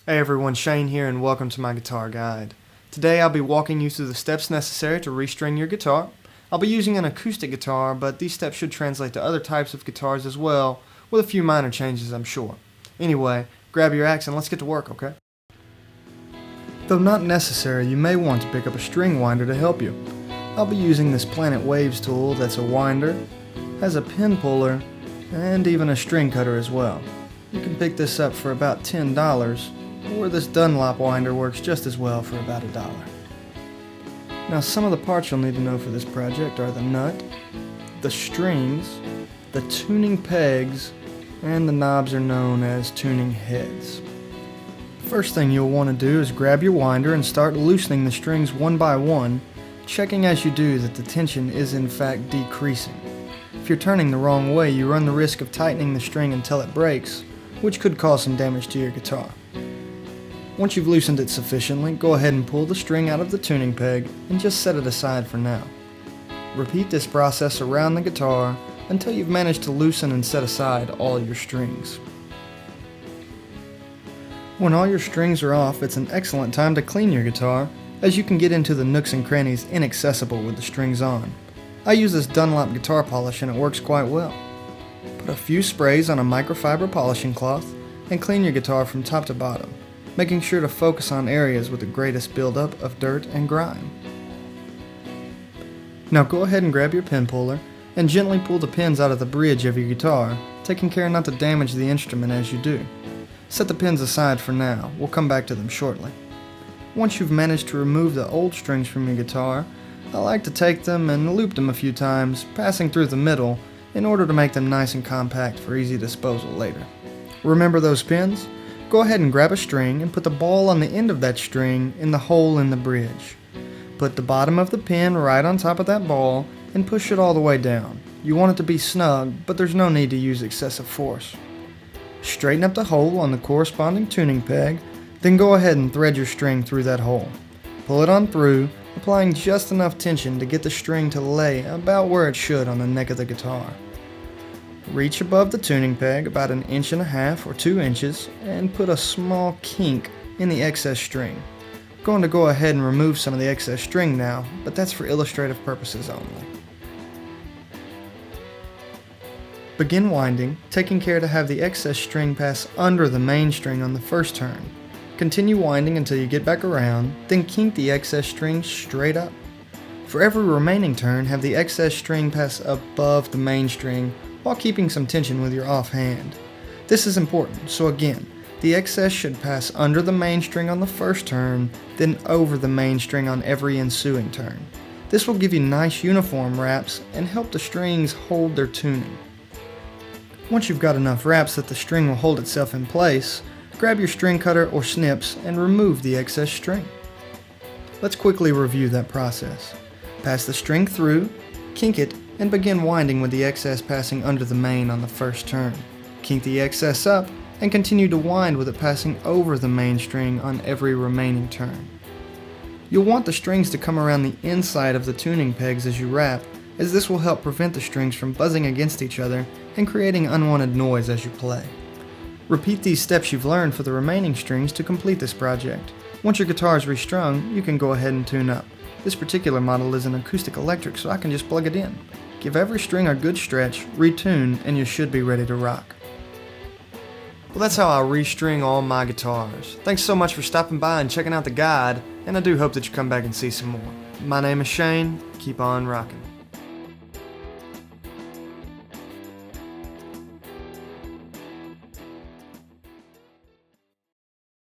Hey everyone, Shayne here and welcome to my guitar guide. Today I'll be walking you through the steps necessary to restring your guitar. I'll be using an acoustic guitar, but these steps should translate to other types of guitars as well, with a few minor changes I'm sure. Anyway, grab your axe and let's get to work, okay? Though not necessary, you may want to pick up a string winder to help you. I'll be using this Planet Waves tool that's a winder, has a pin puller, and even a string cutter as well. You can pick this up for about $10, or this Dunlop winder works just as well for about $1. Now some of the parts you'll need to know for this project are the nut, the strings, the tuning pegs, and the knobs are known as tuning heads. First thing you'll want to do is grab your winder and start loosening the strings one by one, checking as you do that the tension is in fact decreasing. If you're turning the wrong way, you run the risk of tightening the string until it breaks, which could cause some damage to your guitar. Once you've loosened it sufficiently, go ahead and pull the string out of the tuning peg and just set it aside for now. Repeat this process around the guitar until you've managed to loosen and set aside all your strings. When all your strings are off, it's an excellent time to clean your guitar, as you can get into the nooks and crannies inaccessible with the strings on. I use this Dunlop guitar polish and it works quite well. Put a few sprays on a microfiber polishing cloth and clean your guitar from top to bottom, making sure to focus on areas with the greatest buildup of dirt and grime. Now go ahead and grab your pin puller and gently pull the pins out of the bridge of your guitar, taking care not to damage the instrument as you do. Set the pins aside for now, we'll come back to them shortly. Once you've managed to remove the old strings from your guitar, I like to take them and loop them a few times, passing through the middle in order to make them nice and compact for easy disposal later. Remember those pins? Go ahead and grab a string and put the ball on the end of that string in the hole in the bridge. Put the bottom of the pin right on top of that ball and push it all the way down. You want it to be snug, but there's no need to use excessive force. Straighten up the hole on the corresponding tuning peg, then go ahead and thread your string through that hole. Pull it on through, applying just enough tension to get the string to lay about where it should on the neck of the guitar. Reach above the tuning peg about 1.5 inches or 2 inches and put a small kink in the excess string. I'm going to go ahead and remove some of the excess string now, but that's for illustrative purposes only. Begin winding, taking care to have the excess string pass under the main string on the first turn. Continue winding until you get back around, then kink the excess string straight up. For every remaining turn, have the excess string pass above the main string while keeping some tension with your offhand. This is important, so again, the excess should pass under the main string on the first turn, then over the main string on every ensuing turn. This will give you nice uniform wraps and help the strings hold their tuning. Once you've got enough wraps that the string will hold itself in place, grab your string cutter or snips and remove the excess string. Let's quickly review that process. Pass the string through, kink it, and begin winding with the excess passing under the main on the first turn. Kink the excess up and continue to wind with it passing over the main string on every remaining turn. You'll want the strings to come around the inside of the tuning pegs as you wrap, as this will help prevent the strings from buzzing against each other and creating unwanted noise as you play. Repeat these steps you've learned for the remaining strings to complete this project. Once your guitar is restrung, you can go ahead and tune up. This particular model is an acoustic electric, so I can just plug it in. Give every string a good stretch, retune, and you should be ready to rock. Well, that's how I restring all my guitars. Thanks so much for stopping by and checking out the guide, and I do hope that you come back and see some more. My name is Shayne. Keep on rocking.